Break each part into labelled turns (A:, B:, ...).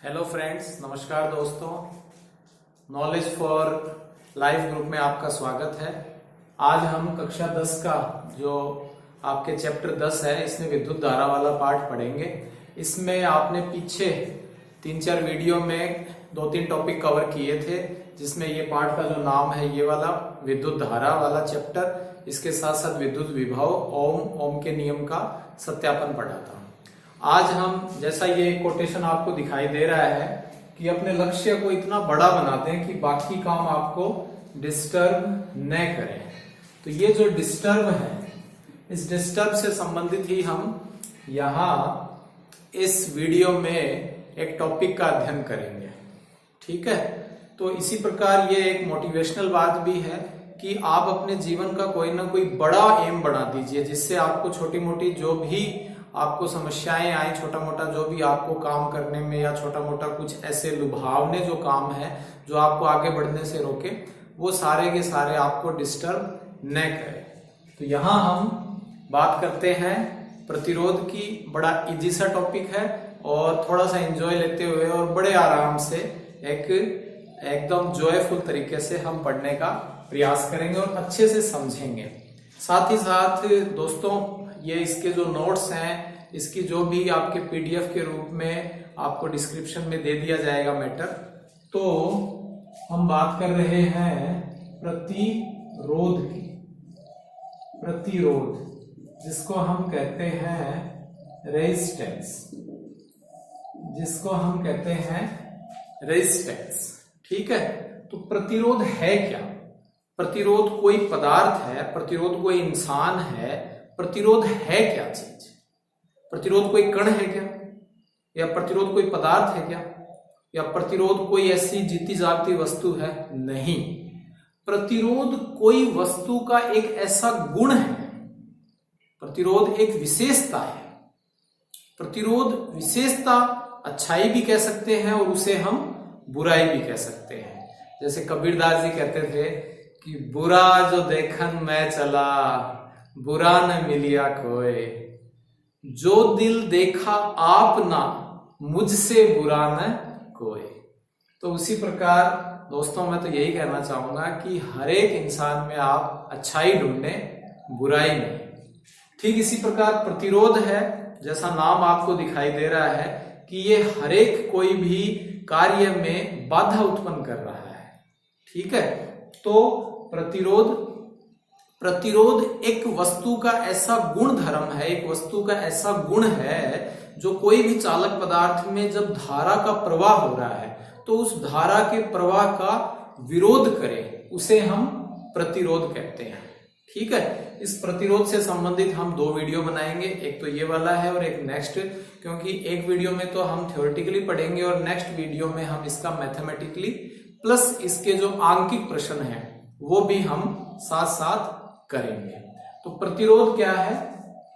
A: Hello friends, नमस्कार दोस्तों। Knowledge for life group में आपका स्वागत है। आज हम कक्षा 10 का जो आपके चैप्टर 10 है, इसमें विद्युत धारा वाला पार्ट पढ़ेंगे। इसमें आपने पीछे 3-4 वीडियो में 2-3 टॉपिक कवर किए थे, जिसमें ये पार्ट का जो नाम है ये वाला विद्युत धारा वाला चैप्टर, इसके साथ साथ विद्युत विभव, ओम के नियम का सत्यापन पढ़ा था। आज हम, जैसा ये कोटेशन आपको दिखाई दे रहा है, कि अपने लक्ष्य को इतना बड़ा बना दें कि बाकी काम आपको डिस्टर्ब न करें। तो ये जो डिस्टर्ब है, इस डिस्टर्ब से संबंधित ही हम यहाँ इस वीडियो में एक टॉपिक का अध्ययन करेंगे। ठीक है, तो इसी प्रकार ये एक मोटिवेशनल बात भी है कि आप अपने जीवन का कोई ना कोई बड़ा एम बना दीजिए, जिससे आपको छोटी मोटी जो भी आपको समस्याएं आए, छोटा मोटा जो भी आपको काम करने में, या छोटा मोटा कुछ ऐसे लुभावने जो काम है जो आपको आगे बढ़ने से रोके, वो सारे के सारे आपको डिस्टर्ब न करें। तो यहाँ हम बात करते हैं प्रतिरोध की। बड़ा इजी सा टॉपिक है और थोड़ा सा एंजॉय लेते हुए और बड़े आराम से एकदम जॉयफुल तरीके से हम पढ़ने का प्रयास करेंगे और अच्छे से समझेंगे। साथ ही साथ दोस्तों, ये इसके जो नोट्स हैं, इसकी जो भी आपके पीडीएफ के रूप में आपको डिस्क्रिप्शन में दे दिया जाएगा मैटर। तो हम बात कर रहे हैं प्रतिरोध की। प्रतिरोध, जिसको हम कहते हैं रेजिस्टेंस, जिसको हम कहते हैं रेजिस्टेंस। ठीक है, तो प्रतिरोध है क्या? प्रतिरोध कोई पदार्थ है, प्रतिरोध कोई इंसान है, प्रतिरोध है क्या चीज? प्रतिरोध कोई कण है क्या, या प्रतिरोध कोई पदार्थ है क्या, या प्रतिरोध कोई ऐसी जीती जागती वस्तु है? नहीं, प्रतिरोध कोई वस्तु का एक ऐसा गुण है। प्रतिरोध एक विशेषता है। प्रतिरोध विशेषता अच्छाई भी कह सकते हैं और उसे हम बुराई भी कह सकते हैं। जैसे कबीरदास जी कहते थे कि बुरा जो देखन मैं चला, बुरा न मिलिया कोई, जो दिल देखा आप ना, मुझसे बुरा न कोई। तो उसी प्रकार दोस्तों, मैं तो यही कहना चाहूंगा कि हर एक इंसान में आप अच्छाई ढूंढें, बुराई नहीं। ठीक इसी प्रकार प्रतिरोध है, जैसा नाम आपको दिखाई दे रहा है, कि ये हर एक कोई भी कार्य में बाधा उत्पन्न कर रहा है। ठीक है, तो प्रतिरोध एक वस्तु का ऐसा गुण धर्म है, एक वस्तु का ऐसा गुण है जो कोई भी चालक पदार्थ में जब धारा का प्रवाह हो रहा है तो उस धारा के प्रवाह का विरोध करे, उसे हम प्रतिरोध कहते हैं। ठीक है, इस प्रतिरोध से संबंधित हम 2 वीडियो बनाएंगे, एक तो ये वाला है और एक नेक्स्ट, क्योंकि एक वीडियो में तो हम थ्योरेटिकली पढ़ेंगे और नेक्स्ट वीडियो में हम इसका मैथमेटिकली प्लस इसके जो आंकिक प्रश्न है वो भी हम साथ साथ करेंगे। तो प्रतिरोध क्या है?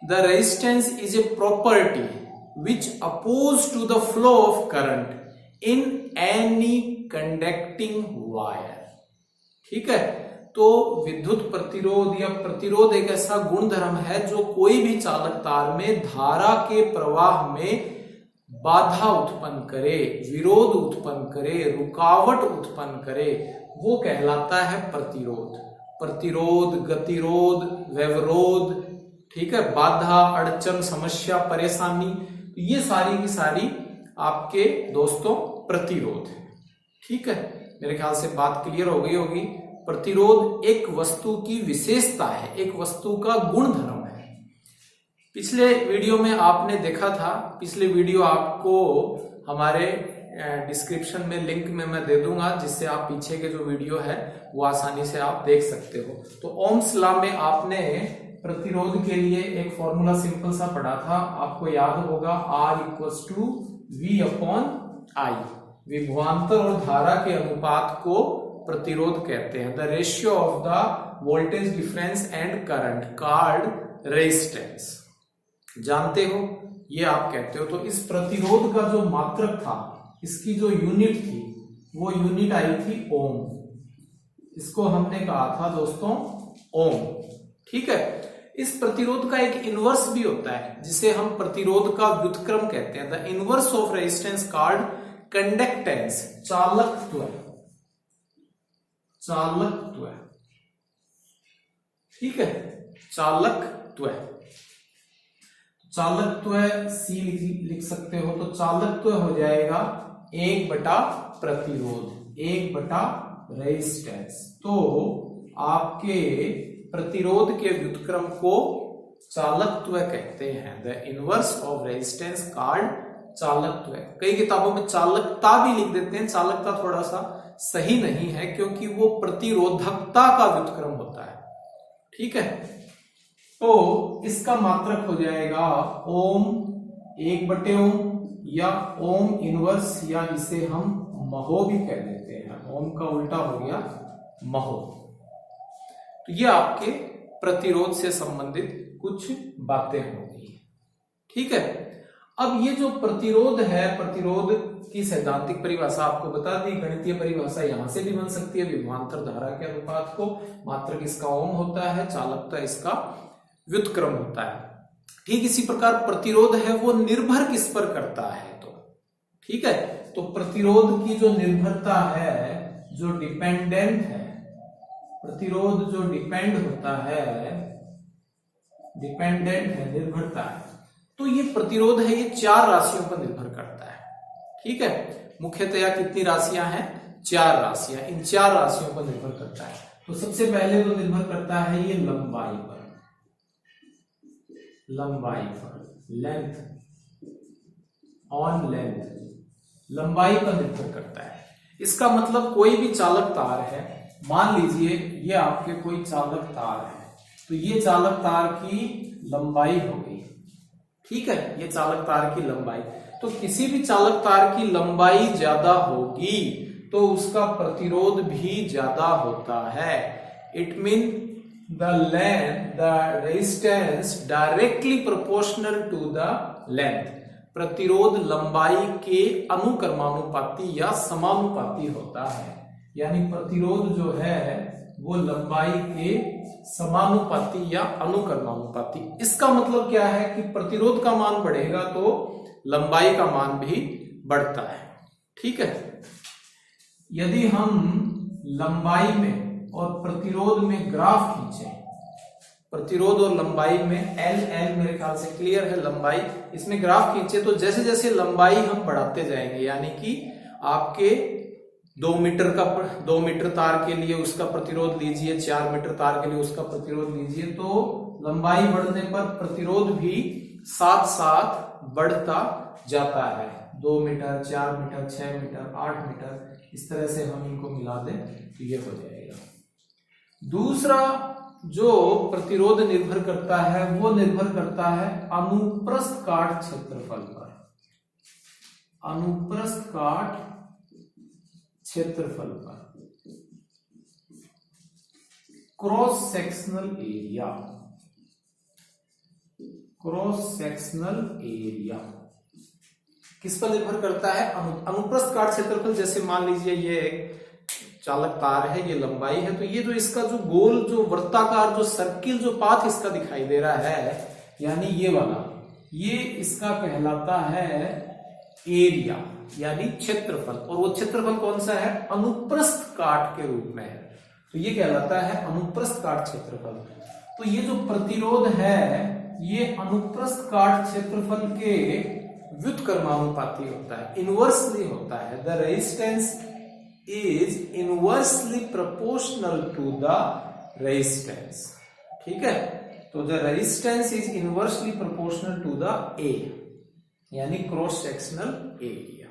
A: The resistance is a property which oppose to the flow of current in any conducting wire. ठीक है, तो विद्युत प्रतिरोध या प्रतिरोध एक ऐसा गुणधर्म है जो कोई भी चालक तार में धारा के प्रवाह में बाधा उत्पन्न करे, विरोध उत्पन्न करे, रुकावट उत्पन्न करे, वो कहलाता है प्रतिरोध। प्रतिरोध, गतिरोध, व्यवरोध, ठीक है, बाधा, अड़चन, समस्या, परेशानी, ये सारी की सारी आपके दोस्तों प्रतिरोध है। ठीक है, मेरे ख्याल से बात क्लियर हो गई होगी। प्रतिरोध एक वस्तु की विशेषता है, एक वस्तु का गुण धर्म है। पिछले वीडियो में आपने देखा था, पिछले वीडियो आपको हमारे डिस्क्रिप्शन में लिंक में मैं दे दूंगा, जिससे आप पीछे के जो वीडियो है वो आसानी से आप देख सकते हो। तो ओम्स लॉ में आपने प्रतिरोध के लिए एक फॉर्मूला सिंपल सा पढ़ा था, आपको याद होगा, R=V/I। विभवांतर और धारा के अनुपात को प्रतिरोध कहते हैं। The ratio of the voltage difference and current called resistance. जानते हो, ये आप कहते हो। तो इस प्रतिरोध का जो मात्रक था, इसकी जो यूनिट थी, वो यूनिट आई थी ओम। इसको हमने कहा था दोस्तों ओम। ठीक है, इस प्रतिरोध का एक इनवर्स भी होता है, जिसे हम प्रतिरोध का व्युत्क्रम कहते हैं। The inverse of resistance called conductance, चालकत्व, चालकत्व, ठीक है, चालकत्व, चालकत्व सी लिख सकते हो, तो चालकत्व हो जाएगा 1 बटा प्रतिरोध, 1 बटा रेजिस्टेंस। तो आपके प्रतिरोध के व्युत्क्रम को चालकत्व कहते हैं। The inverse of resistance called चालकत्व। कई किताबों में चालकता भी लिख देते हैं, चालकता थोड़ा सा सही नहीं है क्योंकि वो प्रतिरोधकता का व्युत्क्रम होता है, ठीक है। तो इसका मात्रक हो जाएगा ओम, 1/ओम या ओम इनवर्स, या जिसे हम महो भी कह देते हैं। ओम का उल्टा हो गया महो। तो ये आपके प्रतिरोध से संबंधित कुछ बातें हो गई, ठीक है। अब ये जो प्रतिरोध है, प्रतिरोध की सैद्धांतिक परिभाषा आपको बता दी, गणितीय परिभाषा यहां से भी बन सकती है, विभवांतर धारा के अनुपात को, मात्रक इसका ओम होता है, चालकता इसका व्युत्क्रम होता है। ठीक इसी प्रकार प्रतिरोध है वो निर्भर किस पर करता है, तो ठीक है। तो प्रतिरोध की जो निर्भरता है, जो डिपेंडेंट है, प्रतिरोध जो डिपेंड होता है, डिपेंडेंट है, निर्भरता है, तो ये प्रतिरोध है ये 4 राशियों पर निर्भर करता है, ठीक है। मुख्यतया कितनी राशियां हैं? 4 राशियां। इन 4 राशियों पर निर्भर करता है। तो सबसे पहले तो निर्भर करता है ये लंबाई पर, लंबाई पर, लेंथ, ऑन लेंथ, लंबाई पर निर्भर करता है। इसका मतलब कोई भी चालक तार है, मान लीजिए ये आपके कोई चालक तार है, तो ये चालक तार की लंबाई हो गई, ठीक है, ये चालक तार की लंबाई। तो किसी भी चालक तार की लंबाई ज्यादा होगी तो उसका प्रतिरोध भी ज्यादा होता है। It mean the length, the resistance directly proportional to the length. प्रतिरोध लंबाई के अनुक्रमानुपाती या समानुपाती होता है, यानी प्रतिरोध जो है वो लंबाई के समानुपाती या अनुक्रमानुपाती। इसका मतलब क्या है कि प्रतिरोध का मान बढ़ेगा तो लंबाई का मान भी बढ़ता है, ठीक है। यदि हम लंबाई में और प्रतिरोध में ग्राफ खींचे, प्रतिरोध और लंबाई में L मेरे ख्याल से क्लियर है, लंबाई, इसमें ग्राफ खींचे तो जैसे जैसे लंबाई हम बढ़ाते जाएंगे, यानी कि आपके 2 मीटर तार के लिए उसका प्रतिरोध लीजिए, 4 मीटर तार के लिए उसका प्रतिरोध लीजिए, तो लंबाई बढ़ने पर प्रतिरोध भी साथ साथ बढ़ता जाता है। 2 मीटर, 4 मीटर, 6 मीटर, 8 मीटर, इस तरह से हम इनको मिला दें तो ये हो जाएगा। दूसरा जो प्रतिरोध निर्भर करता है वो निर्भर करता है अनुप्रस्थ काट क्षेत्रफल पर, अनुप्रस्थ काट क्षेत्रफल पर, cross sectional area, cross sectional area किस पर निर्भर करता है? अनुप्रस्थ काट क्षेत्रफल। जैसे मान लीजिए ये एक चालक तार है, ये लंबाई है, तो ये जो इसका जो गोल, जो वृत्ताकार, जो सर्किल, जो पाथ इसका दिखाई दे रहा है, यानी ये वाला, ये इसका कहलाता है एरिया, यानी क्षेत्रफल। और वो क्षेत्रफल कौन सा है? अनुप्रस्थ काट के रूप में है, तो ये कहलाता है अनुप्रस्थ काट क्षेत्रफल। तो ये जो प्रतिरोध है ये अनुप्रस्थ काट क्षेत्रफल के व्युत्क्रमानुपाती होता है, इनवर्सली होता है। The resistance is inversely proportional to the resistance, ठीक है। तो the resistance is inversely proportional to the A, यानी क्रॉस सेक्शनल एरिया,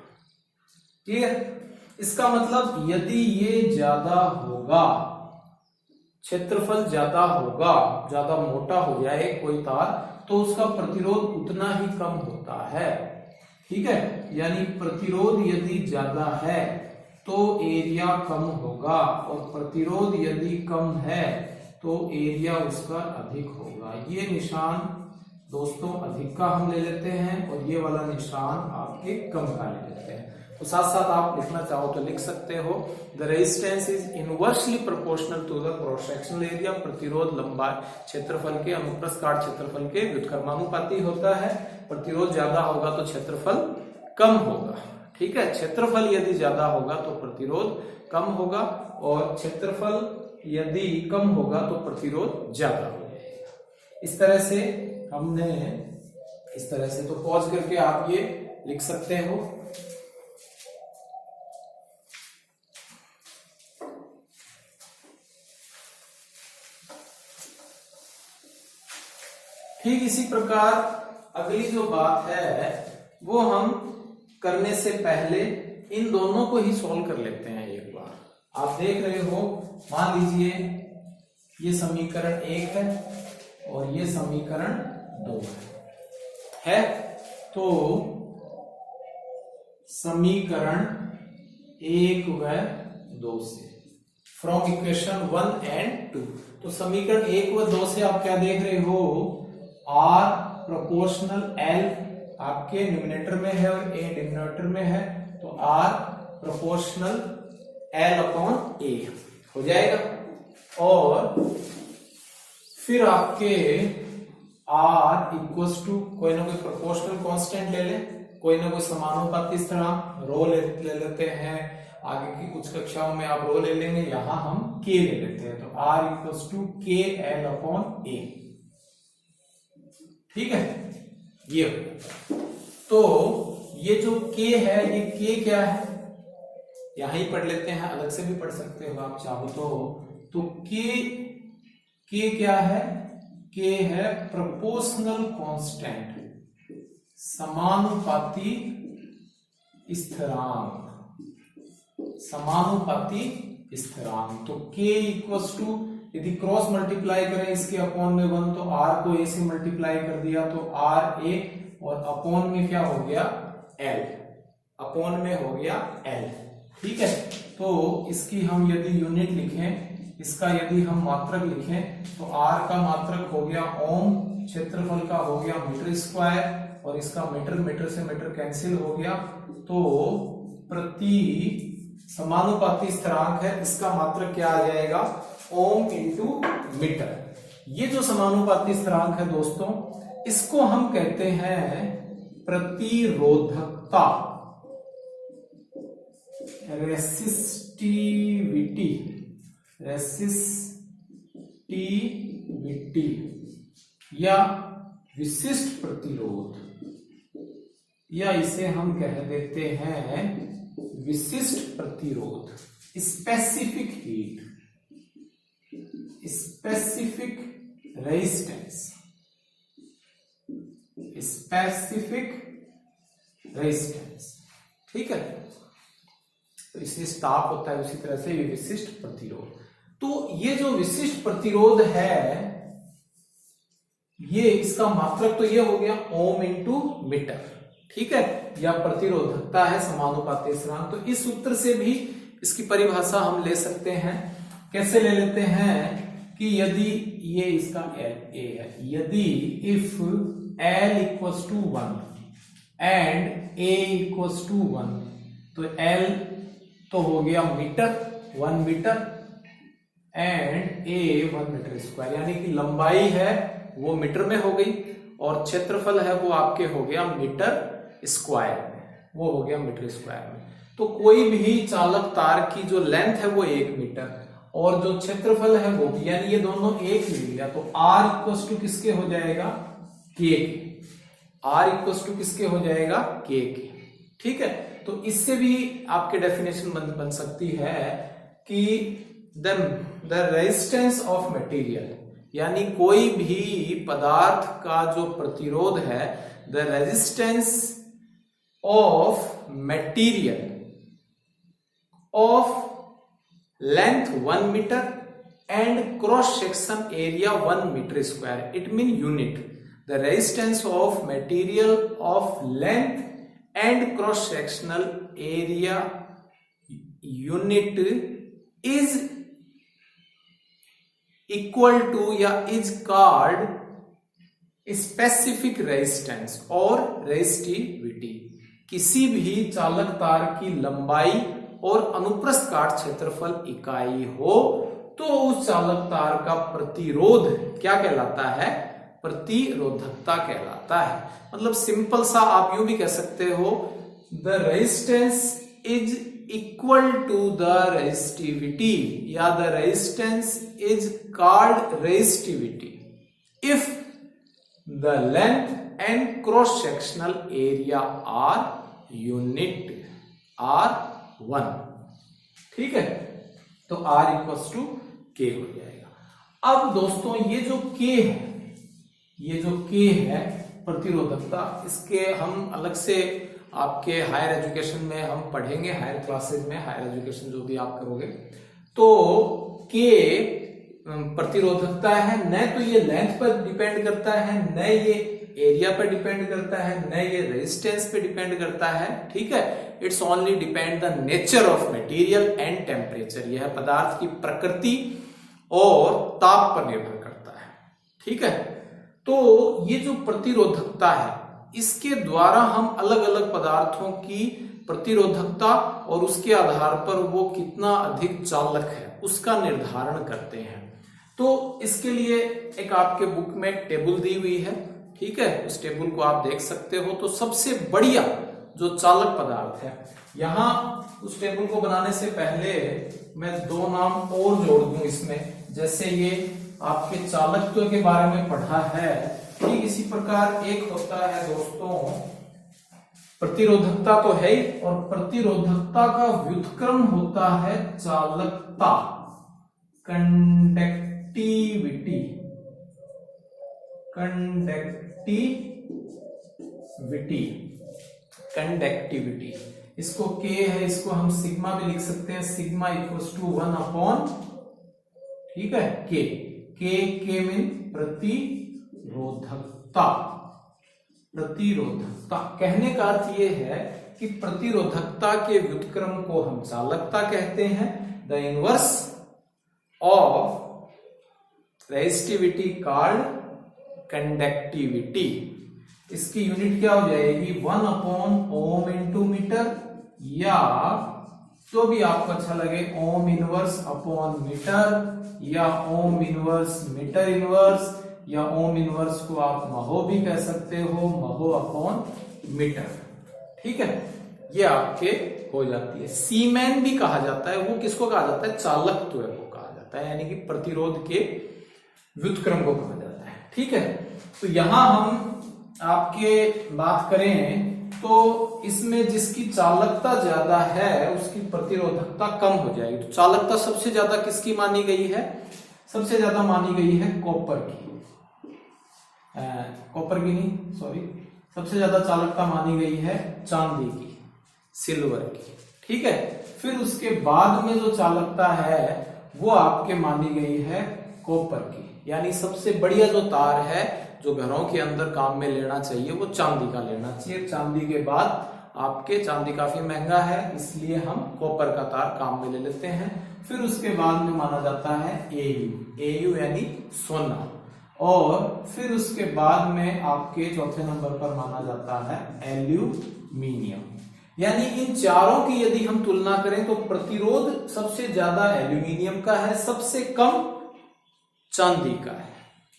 A: ठीक है। इसका मतलब यदि ये ज्यादा होगा, क्षेत्रफल ज्यादा होगा, ज्यादा मोटा हो जाए कोई तार, तो उसका प्रतिरोध उतना ही कम होता है, ठीक है। यानी प्रतिरोध यदि ज्यादा है तो एरिया कम होगा, और प्रतिरोध यदि कम है तो एरिया उसका अधिक होगा। ये निशान दोस्तों अधिक का हम ले लेते हैं और ये वाला निशान आपके कम का ले लेते हैं। तो साथ साथ आप लिखना चाहो तो लिख सकते हो, the resistance is inversely proportional to the cross sectional area. प्रतिरोध लंबाई क्षेत्रफल के अनुप्रस्थ काट क्षेत्रफल के व्युत्क्रमानुपाती होता है। प्रतिरोध ज्यादा होगा तो क्षेत्रफल कम होगा, ठीक है, क्षेत्रफल यदि ज्यादा होगा तो प्रतिरोध कम होगा, और क्षेत्रफल यदि कम होगा तो प्रतिरोध ज्यादा होगा। इस तरह से हमने, इस तरह से तो पॉज करके आप ये लिख सकते हो। ठीक इसी प्रकार अगली जो बात है वो हम करने से पहले इन दोनों को ही सॉल्व कर लेते हैं एक बार। आप देख रहे हो, मान लीजिए ये समीकरण 1 है और ये समीकरण 2 है। तो समीकरण 1 व 2 से, फ्रॉम इक्वेशन 1 एंड 2, तो समीकरण 1 व 2 से आप क्या देख रहे हो, R प्रोपोर्शनल L आपके न्यूमरेटर में है और A डिनोमिनेटर में है, तो R proportional L upon A हो जाएगा। और फिर आपके R इक्वल्स टू कोई ना कोई प्रोपोर्शनल कांस्टेंट ले ले, कोई ना कोई समानुपाती स्थिरांक रो ले लेते हैं, आगे की कुछ कक्षाओं में आप रो ले लेंगे, यहां हम K ले लेते हैं, तो R equals to K L upon A। ठीक है, ये तो ये जो K है, ये K क्या है यहां ही पढ़ लेते हैं, अलग से भी पढ़ सकते हो आप चाहो तो K क्या है, K है प्रोपोर्शनल कांस्टेंट, समानुपाती स्थिरांक, समानुपाती स्थिरांक। तो K इक्वल्स टू, यदि क्रॉस मल्टीप्लाई करें इसके अपॉन में 1, तो R को A से मल्टीप्लाई कर दिया तो R A, और अपॉन में क्या हो गया L, अपॉन में हो गया L। ठीक है, तो इसकी हम यदि यूनिट लिखें, इसका यदि हम मात्रक लिखें, तो R का मात्रक हो गया ओम, क्षेत्रफल का हो गया मीटर स्क्वायर, और इसका मीटर, मीटर से मीटर कैंसिल हो गया, तो प्रति समानुपाती स्थिरांक है, इसका मात्रक क्या आ जाएगा, ओम इंटू मीटर। ये जो समानुपाती स्थिरांक है दोस्तों, इसको हम कहते हैं प्रतिरोधकता, रेसिस्टिविटी, रेसिस्टिविटी या विशिष्ट प्रतिरोध, या इसे हम कह देते हैं विशिष्ट प्रतिरोध, specific heat, specific resistance, specific resistance. ठीक है, तो इससे स्टाप होता है, उसी तरह से ये विशिष्ट प्रतिरोध। तो ये जो विशिष्ट प्रतिरोध है, ये इसका मात्रक तो ये हो गया ओम इंटू मीटर। ठीक है, या प्रतिरोधकता है समानुपाती स्थिरांक। तो इस सूत्र से भी इसकी परिभाषा हम ले सकते हैं। कैसे ले लेते हैं कि यदि ये इसका L A है, यदि if L equals to 1 and A equals to 1, तो L तो हो गया metre, 1 metre, and A 1 metre square, यानी कि लंबाई है वो मीटर में हो गई, और क्षेत्रफल है वो आपके हो गया मीटर स्क्वायर में, वो हो गया मीटर स्क्वायर में। तो कोई भी चालक तार की जो लेंथ है वो 1 मीटर, और जो क्षेत्रफल है वो भी, यानी ये दोनों एक ले लिया, तो R इक्वल्स टू किसके हो जाएगा, K के। R इक्वल्स टू किसके हो जाएगा, K के। ठीक है, तो इससे भी आपके डेफिनेशन बन सकती है कि द रेजिस्टेंस ऑफ मटेरियल, यानी कोई भी पदार्थ का जो प्रतिरोध है, the resistance of material of length 1 metre and cross section area 1 metre square, it mean unit, the resistance of material of length and cross sectional area unit is equal to या is called specific resistance और resistivity. किसी भी चालक तार की लंबाई और अनुप्रस्थ काट क्षेत्रफल इकाई हो तो उस चालक तार का प्रतिरोध क्या कहलाता है, प्रतिरोधकता कहलाता है। मतलब सिंपल सा आप यूं भी कह सकते हो the resistance is equal to the resistivity या the resistance is called resistivity if the length and cross sectional area are unit are 1। ठीक है, तो R इक्वल्स टू के हो जाएगा। अब दोस्तों ये जो K है प्रतिरोधकता, इसके हम अलग से आपके हायर एजुकेशन में हम पढ़ेंगे, हायर क्लासेस में, हायर एजुकेशन जो भी आप करोगे तो K प्रतिरोधकता है, न तो ये लेंथ पर डिपेंड करता है, न ये एरिया पर डिपेंड करता है, न ये रेजिस्टेंस पे डिपेंड करता है। ठीक है, it's only depend the nature of material and temperature. यह पदार्थ की प्रकृति और ताप पर निर्भर करता है। ठीक है, तो ये जो प्रतिरोधकता है इसके द्वारा हम अलग अलग पदार्थों की प्रतिरोधकता और उसके आधार पर वो कितना अधिक चालक है उसका निर्धारण करते हैं। तो इसके लिए एक आपके बुक में टेबल दी हुई है। ठीक है, उस टेबल को आप देख सकते हो। तो सबसे बढ़िया जो चालक पदार्थ है, यहां उस टेबल को बनाने से पहले मैं दो नाम और जोड़ दूं इसमें। जैसे ये आपके चालकत्व के बारे में पढ़ा है, ठीक इसी प्रकार एक होता है दोस्तों प्रतिरोधकता, तो है ही, और प्रतिरोधकता का व्युत्क्रम होता है चालकता, कंडक्टिविटी। इसको K है, इसको हम सिग्मा भी लिख सकते हैं, सिग्मा इक्वल्स टू 1 अपॉन, ठीक है, K मीन प्रतिरोधकता। कहने का अर्थ ये है कि प्रतिरोधकता के व्युत्क्रम को हम चालकता कहते हैं। The inverse of resistivity called conductivity. इसकी यूनिट क्या हो जाएगी, 1 अपॉन ओम इंटू मीटर, या जो भी आपको अच्छा लगे, ओम इनवर्स अपॉन मीटर, या ओम इनवर्स मीटर इनवर्स, या ओम इनवर्स को आप महो भी कह सकते हो, महो अपॉन मीटर। ठीक है, ये आपके हो जाती है। सीमेन भी कहा जाता है, वो किसको कहा जाता है, चालकत्व को कहा जाता है, यानी कि प्रतिरोध के व्युत्क्रम को कहा जाता है। ठीक है, तो यहां हम आपके बात करें तो इसमें जिसकी चालकता ज्यादा है उसकी प्रतिरोधकता कम हो जाएगी। तो चालकता सबसे ज्यादा किसकी मानी गई है, सबसे ज्यादा मानी गई है कॉपर की, सबसे ज्यादा चालकता मानी गई है चांदी की, सिल्वर की। ठीक है, फिर उसके बाद में जो चालकता है वो आपके मानी गई है कॉपर की, यानी सबसे बढ़िया जो तार है जो घरों के अंदर काम में लेना चाहिए वो चांदी का लेना चाहिए। चांदी के बाद आपके, चांदी काफी महंगा है इसलिए हम कॉपर का तार काम में ले लेते हैं। फिर उसके बाद में माना जाता है एयू यानी सोना, और फिर उसके बाद में आपके चौथे नंबर पर माना जाता है एल्यूमिनियम। यानी इन चारों की यदि हम तुलना करें तो प्रतिरोध सबसे ज्यादा एल्यूमिनियम का है, सबसे कम चांदी का है।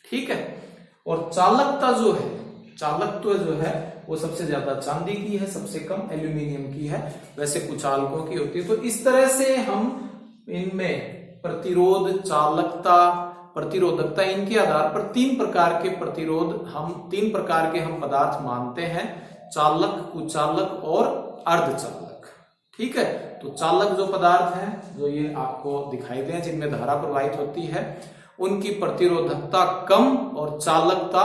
A: ठीक है, और चालकता जो है, चालकत्व जो है वो सबसे ज्यादा चांदी की है, सबसे कम एल्यूमिनियम की है, वैसे कुचालकों की होती है। तो इस तरह से हम इनमें प्रतिरोध, चालकता, प्रतिरोधकता, इनके आधार पर तीन प्रकार के प्रतिरोध, हम तीन प्रकार के हम पदार्थ मानते हैं, चालक, कुचालक और अर्धचालक। ठीक है, तो चालक जो पदार्थ है, जो ये आपको दिखाई दे, जिनमें धारा प्रवाहित होती है, उनकी प्रतिरोधकता कम और चालकता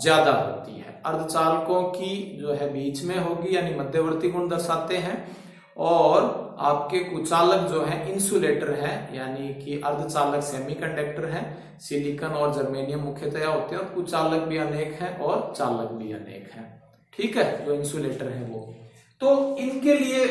A: ज्यादा होती है। अर्धचालकों की जो है बीच में होगी, यानी मध्यवर्ती गुण दर्शाते हैं, और आपके कुचालक जो है इंसुलेटर है, यानी कि अर्धचालक सेमीकंडक्टर है, सिलिकॉन और जर्मेनियम मुख्यतया होते हैं, और कुचालक भी अनेक हैं और चालक भी अनेक हैं। ठीक है, जो इंसुलेटर है वो। तो इनके लिए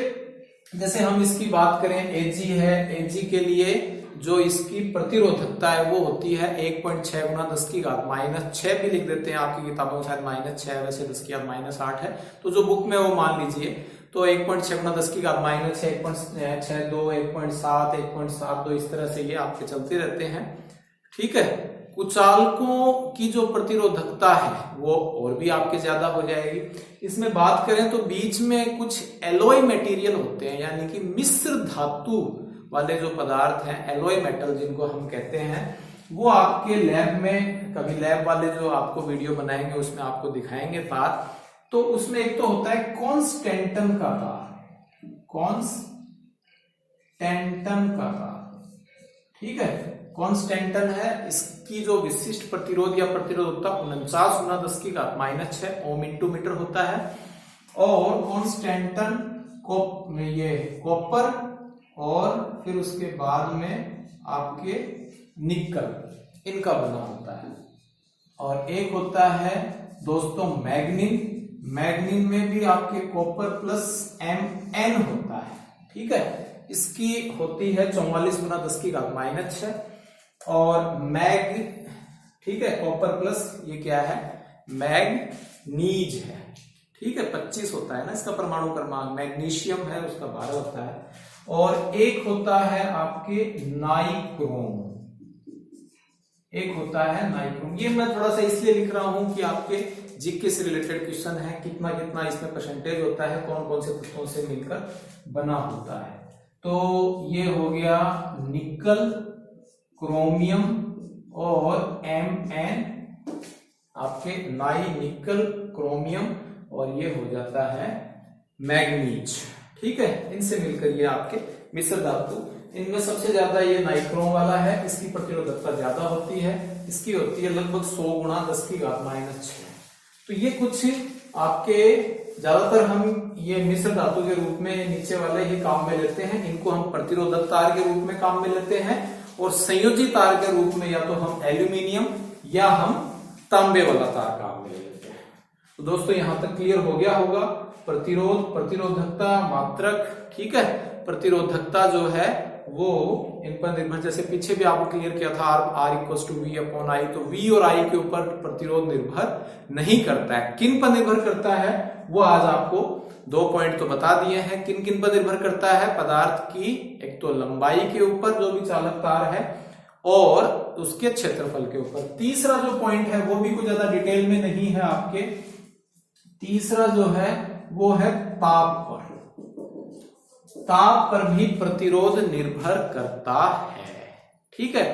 A: जैसे हम इसकी बात करें, एजी है, एजी के लिए जो इसकी प्रतिरोधकता है वो होती है 1.6 गुना 10 की घात -6 भी लिख देते हैं आपकी किताबों में, शायद -6, वैसे 10 की घात -8 है, तो जो बुक में वो मान लीजिए। तो 1.6 गुना 10 की घात -6, 1.62, 1.7, 1.72, इस तरह से ये आपके चलते रहते हैं। ठीक है, कुचालकों की जो प्रतिरोधकता है वो और भी आपके ज्यादा हो जाएगी। इसमें बात करें तो बीच में कुछ एलॉय मटेरियल होते हैं, यानी कि मिश्र धातु वाले जो पदार्थ हैं, एलॉय मेटल जिनको हम कहते हैं, वो आपके लैब में, कभी लैब वाले जो आपको वीडियो बनाएंगे उसमें आपको दिखाएंगे बात। तो उसमें एक तो होता है कॉन्स्टेंटन का तार, कॉन्स्टेंटन का तार, ठीक है। कॉन्स्टेंटन है, इसकी जो विशिष्ट प्रतिरोध या प्रतिरोधकता 49×10⁻⁶ ओम इंटू मीटर होता है। और कॉन्स्टेंटन को ये कॉपर और फिर उसके बाद में आपके निकल, इनका बना होता है। और एक होता है दोस्तों मैग्नीन, मैग्नीन में भी आपके कॉपर प्लस Mn होता है, ठीक है। इसकी होती है 44×10⁻⁶ और मैग, ठीक है, कॉपर प्लस ये क्या है, मैग्नीज है, ठीक है। 25 होता है ना इसका परमाणु क्रमांक, मैग्नीशियम है उसका 12 होता है। और एक होता है आपके नाइक्रोम, एक होता है नाइक्रोम। ये मैं थोड़ा सा इसलिए लिख रहा हूं कि आपके जीके से रिलेटेड क्वेश्चन है, कितना कितना इसमें परसेंटेज होता है, कौन कौन से तत्वों से मिलकर बना होता है। तो ये हो गया निकल, क्रोमियम और Mn, आपके नाई निकल क्रोमियम, और ये हो जाता है मैग्नीज, ठीक है। इनसे मिलकर ये आपके मिश्र धातु, इनमें सबसे ज्यादा ये नाइक्रोम वाला है, इसकी प्रतिरोधकता ज्यादा होती है, इसकी होती है लगभग 100×10⁻⁶। तो ये कुछ आपके ज्यादातर हम ये मिश्र धातु के रूप में नीचे वाले ही काम में लेते हैं, इनको हम प्रतिरोधक तार के रूप में काम में लेते हैं, और संयोजी तार के रूप में या तो हम एल्यूमिनियम या हम तांबे वाला तार काम में लेते हैं। तो दोस्तों यहां तक क्लियर हो गया होगा। प्रतिरोध, प्रतिरोधकता, मात्रक, ठीक है। प्रतिरोधकता जो है वो इन पर निर्भर, जैसे पीछे भी आपको क्लियर किया था R=V/I, तो V और I के ऊपर प्रतिरोध निर्भर नहीं करता है। किन पर निर्भर करता है वो आज आपको 2 पॉइंट तो बता दिए हैं। किन किन पर निर्भर करता है, पदार्थ की एक तो लंबाई के ऊपर जो भी चालक तार है, और उसके क्षेत्रफल के ऊपर। तीसरा जो पॉइंट है वो भी कुछ ज्यादा डिटेल में नहीं है आपके, तीसरा जो है वो है ताप पर। ताप पर भी प्रतिरोध निर्भर करता है, ठीक है।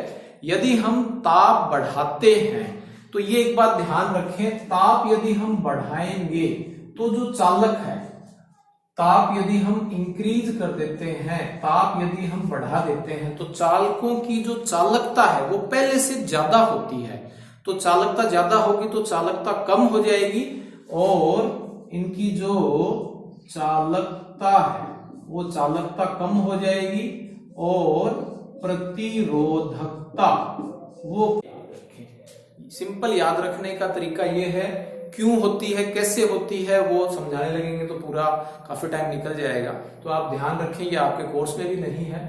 A: यदि हम ताप बढ़ाते हैं तो ये एक बात ध्यान रखें, ताप यदि हम बढ़ाएंगे तो जो चालक है, ताप यदि हम इंक्रीज कर देते हैं, ताप यदि हम बढ़ा देते हैं, तो चालकों की जो चालकता है वो पहले से ज्यादा होती है। तो चालकता ज्यादा होगी तो चालकता कम हो जाएगी, और इनकी जो चालकता है वो चालकता कम हो जाएगी, और प्रतिरोधकता वो, सिंपल याद रखने का तरीका ये है, क्यों होती है, कैसे होती है, वो समझाने लगेंगे तो पूरा काफी टाइम निकल जाएगा। तो आप ध्यान रखें, ये आपके कोर्स में भी नहीं है।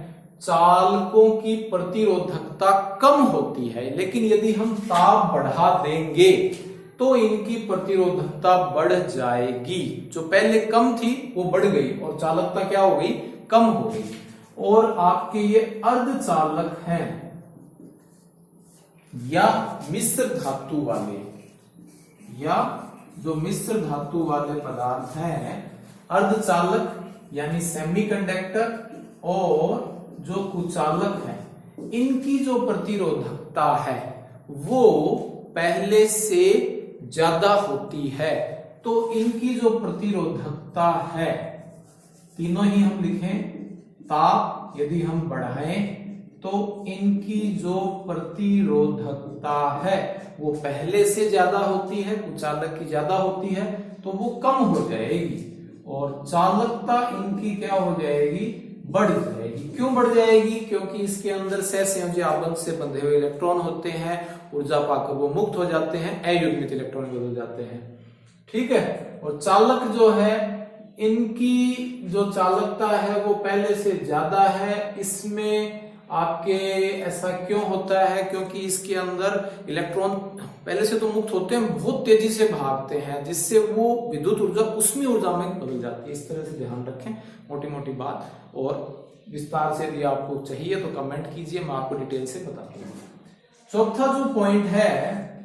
A: चालकों की प्रतिरोधकता कम होती है, लेकिन यदि हम ताप बढ़ा देंगे तो इनकी प्रतिरोधकता बढ़ जाएगी। जो पहले कम थी वो बढ़ गई, और चालकता क्या हो गई, कम हो गई। और आपके ये अर्धचालक हैं या मिश्र धातु वाले, या जो मिश्र धातु वाले पदार्थ हैं, अर्धचालक यानी सेमीकंडक्टर, और जो कुचालक है, इनकी जो प्रतिरोधकता है वो पहले से ज्यादा होती है। तो इनकी जो प्रतिरोधकता है, तीनों ही हम लिखें, ताप यदि हम बढ़ाएं तो इनकी जो प्रतिरोधकता है वो पहले से ज्यादा होती है, कुचालक की ज्यादा होती है, तो वो कम हो जाएगी, और चालकता इनकी क्या हो जाएगी, बढ़ जाएगी। क्यों बढ़ जाएगी, क्योंकि इसके अंदर सहसंयोजी आबंध से बंधे हुए इलेक्ट्रॉन होते हैं, ऊर्जा पाकर वो मुक्त हो जाते हैं, अयुग्मित इलेक्ट्रॉन बदल जाते हैं, ठीक है। और चालक जो है, इनकी जो चालकता है वो पहले से ज्यादा है। इसमें आपके ऐसा क्यों होता है, क्योंकि इसके अंदर इलेक्ट्रॉन पहले से तो मुक्त होते हैं, बहुत तेजी से भागते हैं, जिससे वो विद्युत ऊर्जा उसमें ऊर्जा में बदल जाती है। इस तरह से ध्यान रखें, मोटी मोटी बात, और विस्तार से यदि आपको चाहिए तो कमेंट कीजिए, मैं आपको डिटेल से बता दूंगा। चौथा जो पॉइंट है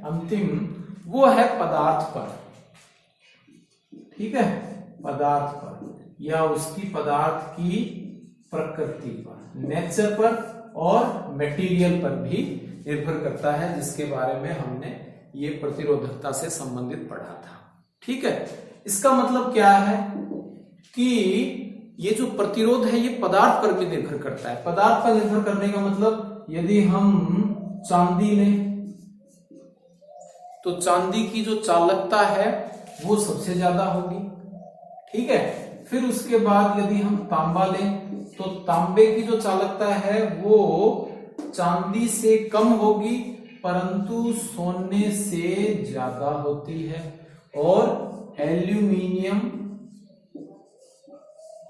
A: अंतिम, वो है पदार्थ पर। ठीक है, पदार्थ पर या उसकी पदार्थ की प्रकृति पर, नेचर पर और मटेरियल पर भी निर्भर करता है, जिसके बारे में हमने ये प्रतिरोधकता से संबंधित पढ़ा था। ठीक है, इसका मतलब क्या है कि ये जो प्रतिरोध है ये पदार्थ पर भी निर्भर करता है। पदार्थ पर निर्भर करने का मतलब, यदि हम चांदी लें तो चांदी की जो चालकता है वो सबसे ज्यादा होगी। ठीक है, फिर उसके बाद यदि हम तांबा लें तो तांबे की जो चालकता है वो चांदी से कम होगी परंतु सोने से ज्यादा होती है, और एल्यूमिनियम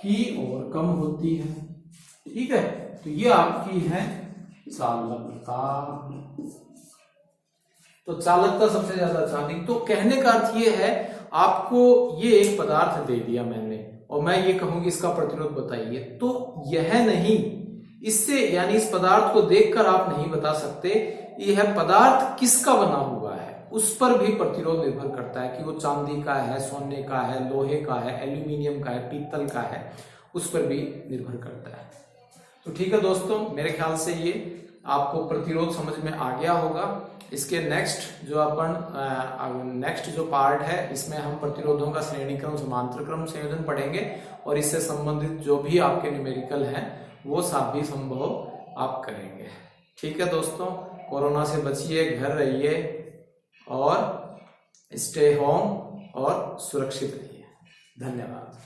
A: की और कम होती है। ठीक है, तो ये आपकी है चालकता। तो चालकता सबसे ज्यादा चांदी। तो कहने का अर्थ ये है, आपको ये एक पदार्थ दे दिया मैंने और मैं ये कहूंगी इसका प्रतिरोध बताइए, तो यह नहीं, इससे यानी इस पदार्थ को देखकर आप नहीं बता सकते यह पदार्थ किसका बना हुआ है। उस पर भी प्रतिरोध निर्भर करता है कि वो चांदी का है, सोने का है, लोहे का है, एल्यूमिनियम का है, पीतल का है, उस पर भी निर्भर करता है। तो ठीक है दोस्तों, मेरे ख्याल से ये आपको प्रतिरोध समझ में आ गया होगा। इसके नेक्स्ट जो पार्ट है, इसमें हम प्रतिरोधों का श्रेणी क्रम, समांतर क्रम संयोजन पढ़ेंगे और इससे संबंधित जो भी आपके न्यूमेरिकल हैं वो सभी संभव आप करेंगे। ठीक है दोस्तों, कोरोना से बचिए, घर रहिए और स्टे होम और सुरक्षित रहिए। धन्यवाद।